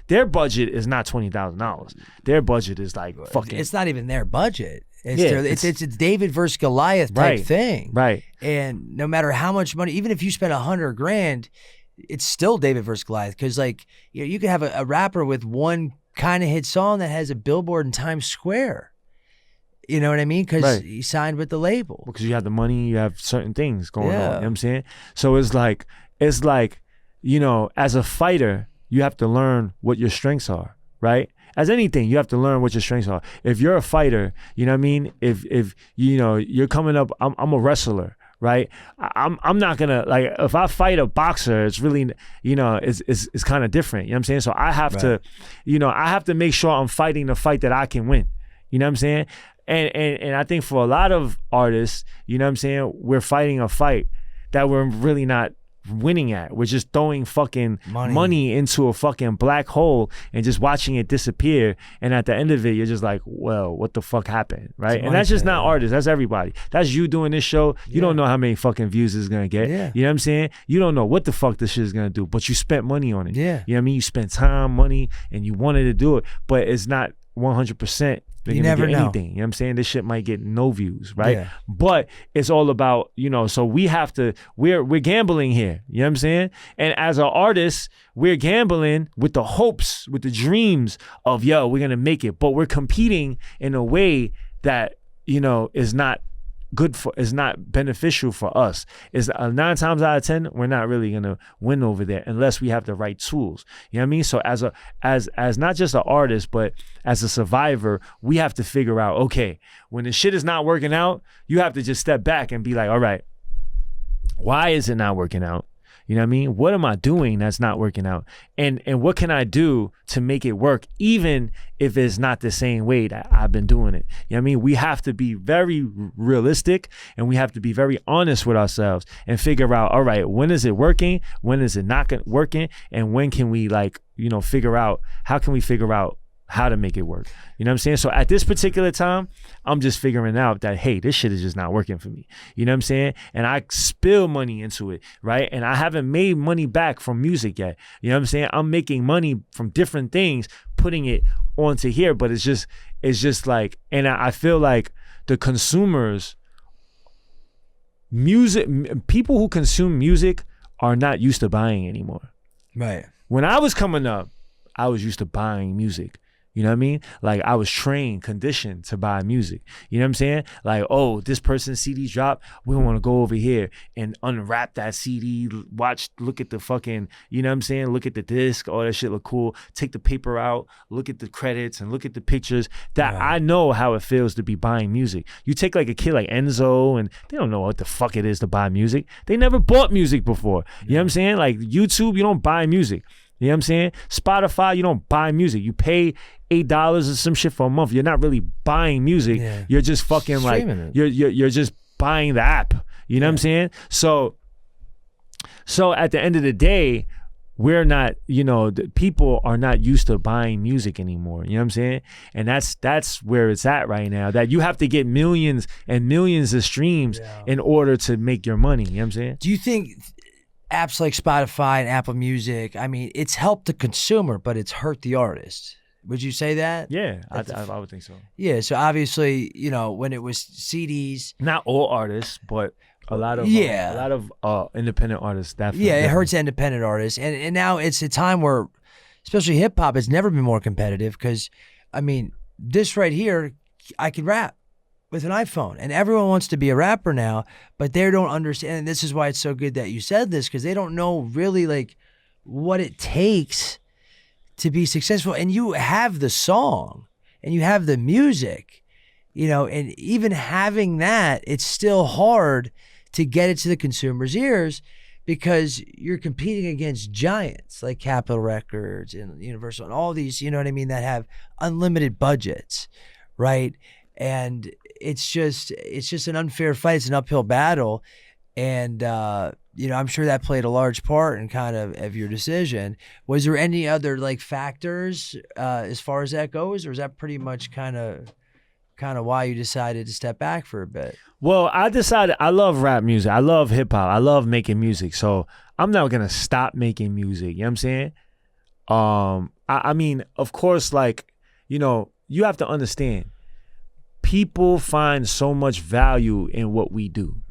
Their budget is not $20,000. Their budget is like fucking. It's not even their budget. It's David versus Goliath type thing, right? And no matter how much money, even if you spend $100,000, it's still David versus Goliath, because like you could have a rapper with one kind of hit song that has a billboard in Times Square. You know what I mean? Because he signed with the label. Because you have the money, you have certain things going on. You know what I'm saying? So it's like, as a fighter, you have to learn what your strengths are, right? As anything, you have to learn what your strengths are. If you're a fighter, you know what I mean? If you're coming up, I'm a wrestler, right? I'm not gonna, like, if I fight a boxer, it's really, it's kind of different. You know what I'm saying? So I have to, I have to make sure I'm fighting the fight that I can win. You know what I'm saying? And I think for a lot of artists, you know what I'm saying, we're fighting a fight that we're really not winning at. We're just throwing fucking Money. money into a fucking black hole and just watching it disappear. And at the end of it, you're just like, well, what the fuck happened, right? And that's just not artists. That's everybody. That's you doing this show. You don't know how many fucking views it's gonna get. Yeah. You know what I'm saying? You don't know what the fuck this shit is gonna do, but you spent money on it. Yeah. You know what I mean? You spent time, money, and you wanted to do it, but it's not 100%. They're You gonna never get know. anything. You know what I'm saying? This shit might get no views, right? Yeah. But it's all about, so we have to, we're gambling here. You know what I'm saying? And as an artist, we're gambling with the hopes, with the dreams of, we're gonna make it. But we're competing in a way that, is not is not beneficial for us. Is 9 times out of 10, we're not really gonna win over there unless we have the right tools. You know what I mean? So as not just an artist, but as a survivor, we have to figure out, okay, when the shit is not working out, you have to just step back and be like, all right, why is it not working out? You know what I mean? What am I doing that's not working out? And what can I do to make it work, even if it's not the same way that I've been doing it? You know what I mean? We have to be very realistic, and we have to be very honest with ourselves and figure out, all right, when is it working? When is it not working? And when can we figure out, how can we figure out how to make it work? You know what I'm saying? So at this particular time, I'm just figuring out that, hey, this shit is just not working for me. You know what I'm saying? And I spill money into it, right? And I haven't made money back from music yet. You know what I'm saying? I'm making money from different things, putting it onto here, but it's just like, and I feel like the consumers, people who consume music are not used to buying anymore. Right. When I was coming up, I was used to buying music. You know what I mean? Like, I was trained, conditioned to buy music. You know what I'm saying? Like, oh, this person's CD dropped. We want to go over here and unwrap that CD, look at the fucking, you know what I'm saying? Look at the disc. Oh, that shit look cool. Take the paper out, look at the credits and look at the pictures. That I know how it feels to be buying music. You take like a kid like Enzo, and they don't know what the fuck it is to buy music. They never bought music before. You know what I'm saying? Like, YouTube, you don't buy music. You know what I'm saying? Spotify, you don't buy music. You pay $8 or some shit for a month. You're not really buying music. Yeah. You're just fucking streaming, like you're just buying the app. You know what I'm saying? So at the end of the day, we're not, people are not used to buying music anymore. You know what I'm saying? And that's where it's at right now. That you have to get millions and millions of streams in order to make your money. You know what I'm saying? Do you think apps like Spotify and Apple Music, I mean, it's helped the consumer, but it's hurt the artist? Would you say that? Yeah, I would think so. Yeah, so obviously, when it was CDs. Not all artists, but a lot of independent artists. Definitely. Yeah, it hurts independent artists. And now it's a time where, especially hip hop, has never been more competitive because, I mean, this right here, I can rap with an iPhone, and everyone wants to be a rapper now, but they don't understand. And this is why it's so good that you said this, because they don't know really like what it takes to be successful. And you have the song and you have the music, and even having that, it's still hard to get it to the consumer's ears because you're competing against giants like Capitol Records and Universal and all these, that have unlimited budgets, right? And it's just an unfair fight. It's an uphill battle. And, I'm sure that played a large part in kind of your decision. Was there any other like factors as far as that goes? Or is that pretty much kind of why you decided to step back for a bit? Well, I decided I love rap music. I love hip hop. I love making music. So I'm not going to stop making music. You know what I'm saying? I mean, of course, like, you have to understand. People find so much value in what we do.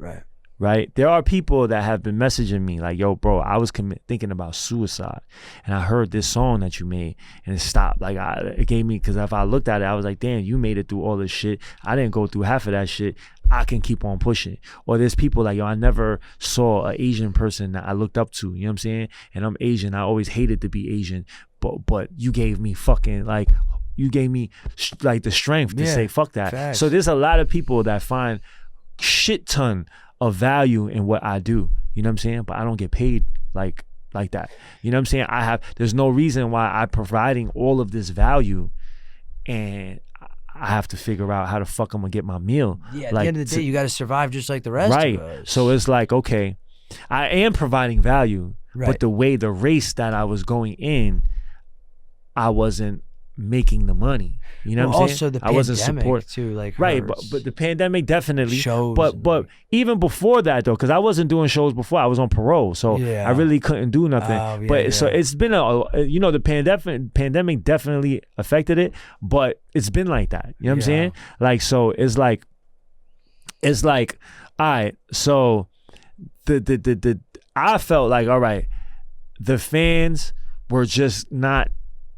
Right? There are people that have been messaging me like, yo, bro, I was thinking about suicide and I heard this song that you made and it stopped. Like, it gave me, because if I looked at it, I was like, damn, you made it through all this shit. I didn't go through half of that shit. I can keep on pushing. Or there's people like, yo, I never saw an Asian person that I looked up to. You know what I'm saying? And I'm Asian. I always hated to be Asian. But you gave me fucking like, you gave me like the strength to say fuck that. Facts. So there's a lot of people that find shit ton of value in what I do. You know what I'm saying? But I don't get paid like that. You know what I'm saying? There's no reason why I'm providing all of this value and I have to figure out how the fuck I'm gonna get my meal. Yeah, at the end of the day, you got to survive just like the rest of us. So it's like, okay, I am providing value, Right. but the race that I was going in, I wasn't making the money. You know what I'm saying? Also, the I wasn't pandemic too, like right, hurts. but the pandemic definitely Shows But even before that though, because I wasn't doing shows before, I was on parole, so Yeah. I really couldn't do nothing. Oh, yeah, but so yeah. it's been the pandemic definitely affected it, but it's been like that. You know what I'm Yeah. saying? Like so, it's like, all right, so the I felt like, all right, the fans were just not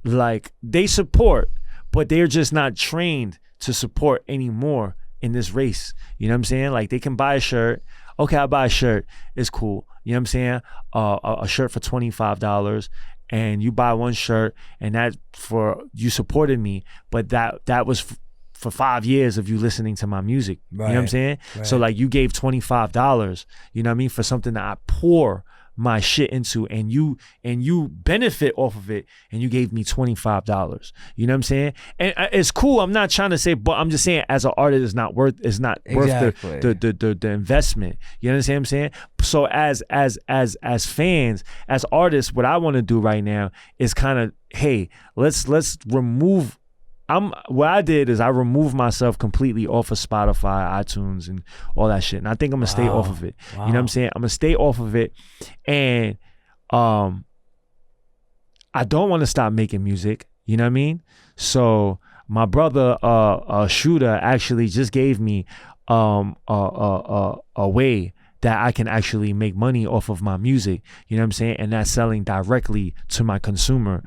like, they support, but they're just not trained to support anymore in this race. You know what I'm saying? Like, they can buy a shirt. Okay, I buy a shirt. It's cool. You know what I'm saying? A shirt for $25, and you buy one shirt, and that for you supported me, but that was for 5 years of you listening to my music. Right. You know what I'm saying? Right. So like, you gave $25, you know what I mean, for something that I pour my shit into, and you benefit off of it, and you gave me $25. You know what I'm saying? And it's cool. I'm not trying to say, but I'm just saying, as an artist, it's not worth Exactly. the investment. You understand what I'm saying? So as fans, as artists, what I want to do right now is kind of, hey, let's remove. What I did is I removed myself completely off of Spotify, iTunes, and all that shit. And I think I'm gonna stay off of it. Wow. You know what I'm saying? I'm gonna stay off of it, and I don't want to stop making music. You know what I mean? So my brother, Shooter, actually just gave me a way that I can actually make money off of my music. You know what I'm saying? And that's selling directly to my consumer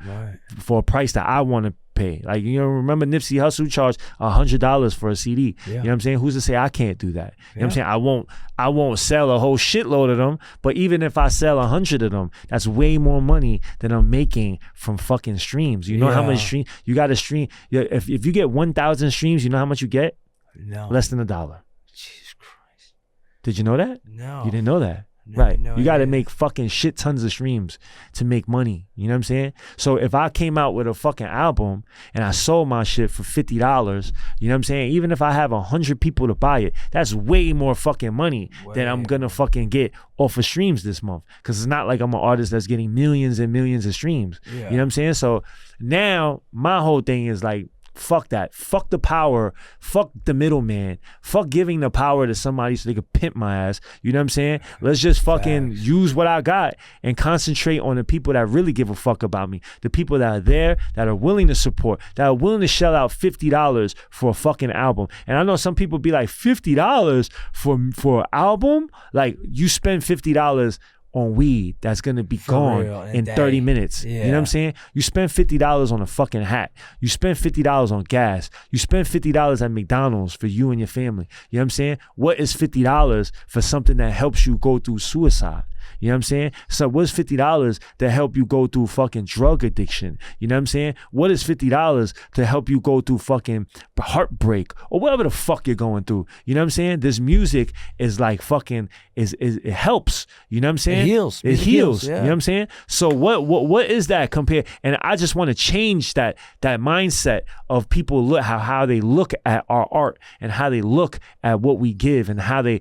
for a price that I want to pay. Like, you know, remember Nipsey Hussle charged $100 for a CD. Yeah. You know what I'm saying? Who's to say I can't do that? You know what I'm saying? I won't sell a whole shitload of them, but even if I sell 100 of them, that's way more money than I'm making from fucking streams. You know how much stream you got to stream? If you get 1,000 streams, you know how much you get? No. Less than $1. Jesus Christ. Did you know that? No. You didn't know that? No, Right. no You got to idea. make fucking shit tons of streams to make money. You know what I'm saying? So if I came out with a fucking album and I sold my shit for $50, you know what I'm saying? Even if I have 100 people to buy it, that's way more fucking money than I'm going to fucking get off of streams this month. Because it's not like I'm an artist that's getting millions and millions of streams. Yeah. You know what I'm saying? So now my whole thing is like, fuck that. Fuck the power. Fuck the middleman. Fuck giving the power to somebody so they could pimp my ass. You know what I'm saying? Let's just fucking use what I got and concentrate on the people that really give a fuck about me. The people that are there, that are willing to support, that are willing to shell out $50 for a fucking album. And I know some people be like, $50 for an album? Like, you spend $50 on weed that's gonna be gone in 30 minutes. Yeah. You know what I'm saying? You spend $50 on a fucking hat. You spend $50 on gas. You spend $50 at McDonald's for you and your family. You know what I'm saying? What is $50 for something that helps you go through suicide? You know what I'm saying? So what's $50 to help you go through fucking drug addiction? You know what I'm saying? What is $50 to help you go through fucking heartbreak or whatever the fuck you're going through? You know what I'm saying? This music is like fucking it helps. You know what I'm saying? It heals. It heals. Yeah. You know what I'm saying? So what is that compared? And I just want to change that mindset of people look how they look at our art and how they look at what we give and how they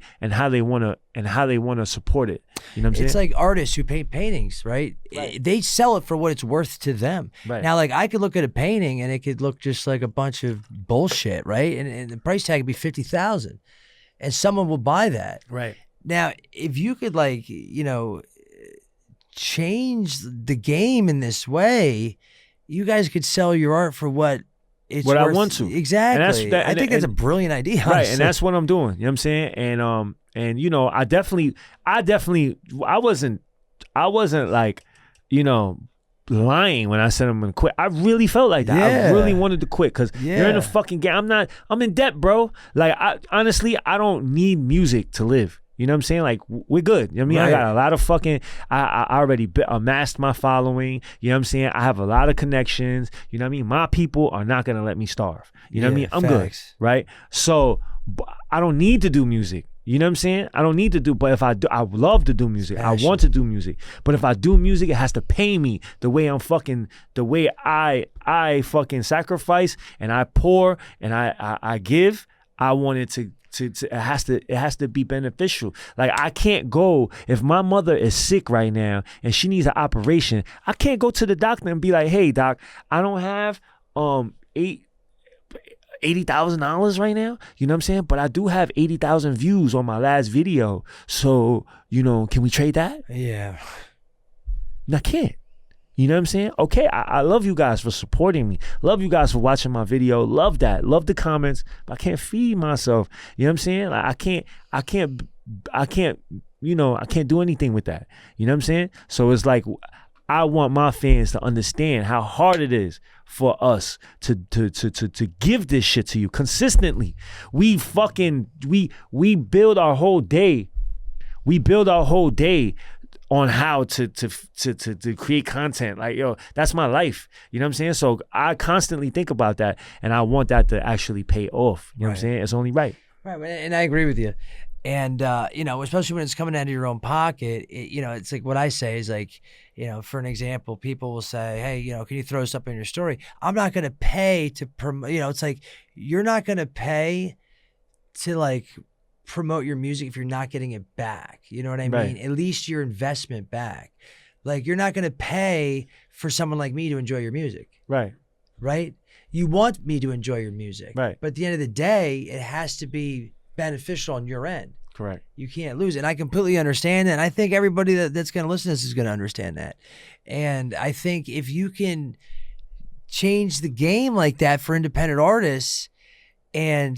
want to support it. You know what I'm saying? It's like artists who paint paintings, right? They sell it for what it's worth to them. Right. Now, like, I could look at a painting and it could look just like a bunch of bullshit, right? And the price tag would be $50,000, and someone will buy that. Right. Now, if you could, like, you know, change the game in this way, you guys could sell your art for what it's what worth. I want to. Exactly. I think that's a brilliant idea. Right, honestly. and that's what I'm doing. You know what I'm saying? And you know, I wasn't like, you know, lying when I said I'm gonna quit. I really felt like that. Yeah. I really wanted to quit because you're in a Yeah. fucking game. I'm in debt, bro. Like, honestly, I don't need music to live. You know what I'm saying? Like, we're good. You know what I mean? Right. I got a lot of fucking, I already amassed my following. You know what I'm saying? I have a lot of connections. You know what I mean? My people are not going to let me starve. You know what I mean? I'm facts. good. Right? So I don't need to do music. You know what I'm saying? I don't need to do, but if I do, I love to do music. I want to do music. But if I do music, it has to pay me the way I fucking sacrifice and I pour and I give. I want it to it has to be beneficial. Like I can't go if my mother is sick right now and she needs an operation. I can't go to the doctor and be like, hey doc, I don't have $80,000 right now. You know what I'm saying? But I do have 80,000 views on my last video. So, can we trade that? Yeah. I can't. You know what I'm saying? Okay, I love you guys for supporting me. Love you guys for watching my video. Love that. Love the comments. But I can't feed myself. You know what I'm saying? Like I can't do anything with that. You know what I'm saying? So it's like I want my fans to understand how hard it is for us to give this shit to you consistently. We build our whole day. We build our whole day on how to create content. Like, yo, that's my life. You know what I'm saying? So I constantly think about that, and I want that to actually pay off. You know what I'm saying? It's only right. Right, and I agree with you. And, especially when it's coming out of your own pocket, it's like what I say is like, for an example, people will say, hey, can you throw something in your story? I'm not going to pay to promote, it's like, you're not going to pay to like promote your music if you're not getting it back. You know what I mean? At least your investment back. Like you're not going to pay for someone like me to enjoy your music. Right. Right? You want me to enjoy your music. Right. But at the end of the day, it has to be beneficial on your end. Correct. You can't lose it. And I completely understand that. And I think everybody that's going to listen to this is going to understand that. And I think if you can change the game like that for independent artists, and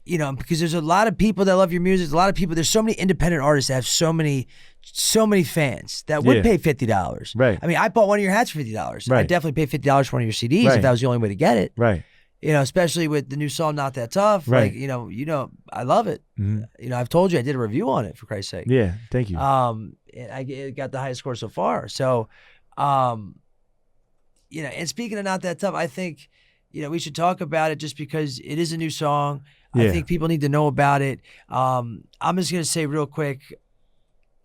because there's a lot of people that love your music, there's so many independent artists that have so many fans that would pay $50. Right. I mean, I bought one of your hats for $50. Right. I'd definitely pay $50 for one of your CDs if that was the only way to get it. Right. Especially with the new song, Not That Tough. Right. Like, I love it. Mm-hmm. I've told you I did a review on it, for Christ's sake. Yeah, thank you. It got the highest score so far. So, and speaking of Not That Tough, I think, we should talk about it just because it is a new song. I think people need to know about it. I'm just going to say real quick,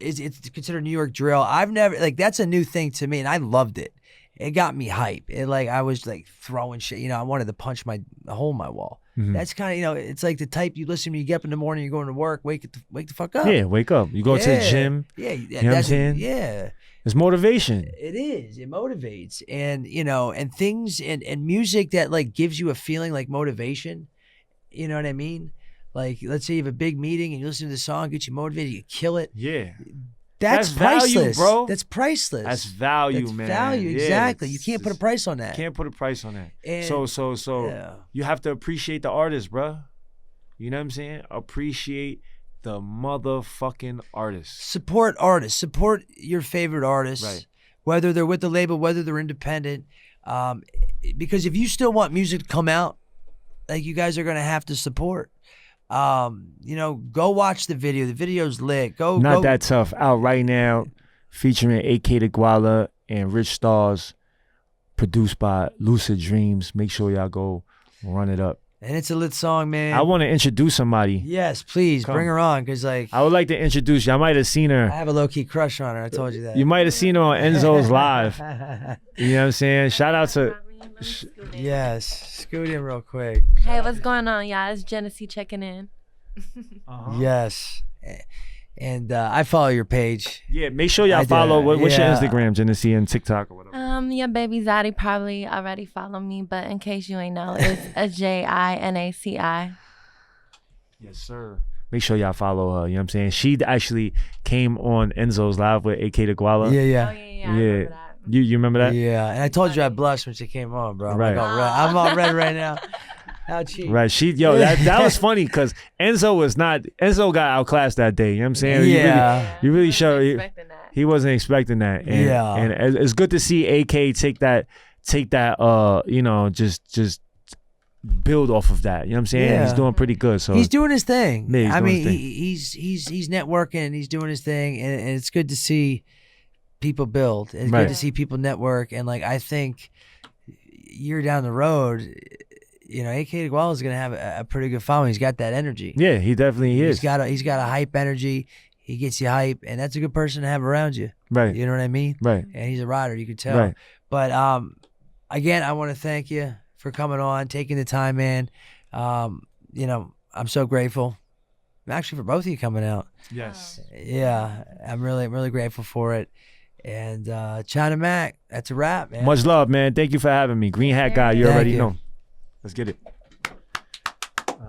it's considered New York drill. I've never, that's a new thing to me, and I loved it. It got me hype. I was throwing shit. I wanted to punch a hole in my wall. Mm-hmm. That's kind of, it's like the type you listen to, you get up in the morning, you're going to work, wake the fuck up. Yeah, wake up. You go to the gym. Yeah. You know what I'm saying? Yeah. It's motivation. It is. It motivates. And, and things and music that gives you a feeling like motivation. You know what I mean? Like, let's say you have a big meeting and you listen to the song, get you motivated, you kill it. Yeah. That's priceless, value, bro. That's priceless. That's value, man. Value, exactly. You can't put a price on that. Can't put a price on that. And, so you have to appreciate the artist, bro. You know what I'm saying? Appreciate the motherfucking artist. Support artists. Support your favorite artists. Right. Whether they're with the label, whether they're independent. Because if you still want music to come out, you guys are gonna have to support. Go watch the video. The video's lit. Not That Tough out right now, featuring AK the Guala and Rich Stars, produced by Lucid Dreams. Make sure y'all go run it up. And it's a lit song, man. I want to introduce somebody. Yes, please bring her on, because I would like to introduce you. I might have seen her. I have a low key crush on her. I told you that. You might have seen her on Enzo's Live. You know what I'm saying? Shout out to. Yes, scoot in real quick. Hey, what's going on, y'all? It's Genesee checking in. Yes, and I follow your page. Yeah, make sure y'all follow. What's your Instagram, Genesee, and TikTok or whatever? Your baby Zaddy probably already follow me, but in case you ain't know, it's a JINACI. Yes, sir. Make sure y'all follow her. You know what I'm saying? She actually came on Enzo's Live with AK the Guala. Yeah. Oh, yeah. I remember that. You remember that? Yeah, and I told you I blushed when she came on, bro. Right. I'm all red right now. How cheap. Right. That was funny because Enzo got outclassed that day. You know what I'm saying? Yeah. You really showed he wasn't expecting that. And, and it's good to see AK take that, just build off of that. You know what I'm saying? Yeah. He's doing pretty good. So he's doing his thing. Yeah, he's networking and he's doing his thing, and it's good to see people build. It's good to see people network, and I think year down the road, AK Iguala is gonna have a pretty good following. He's got that energy. Yeah, he definitely is. He's got a hype energy. He gets you hype, and that's a good person to have around you. Right. You know what I mean? Right. And he's a rider, you could tell. Right. But again, I want to thank you for coming on, taking the time, man. I'm so grateful. actually for both of you coming out. Yes. Yeah, I'm really grateful for it. And China Mac, that's a wrap, man. Much love, man. Thank you for having me. Green Hat Guy, you Thank already you. know. Let's get it.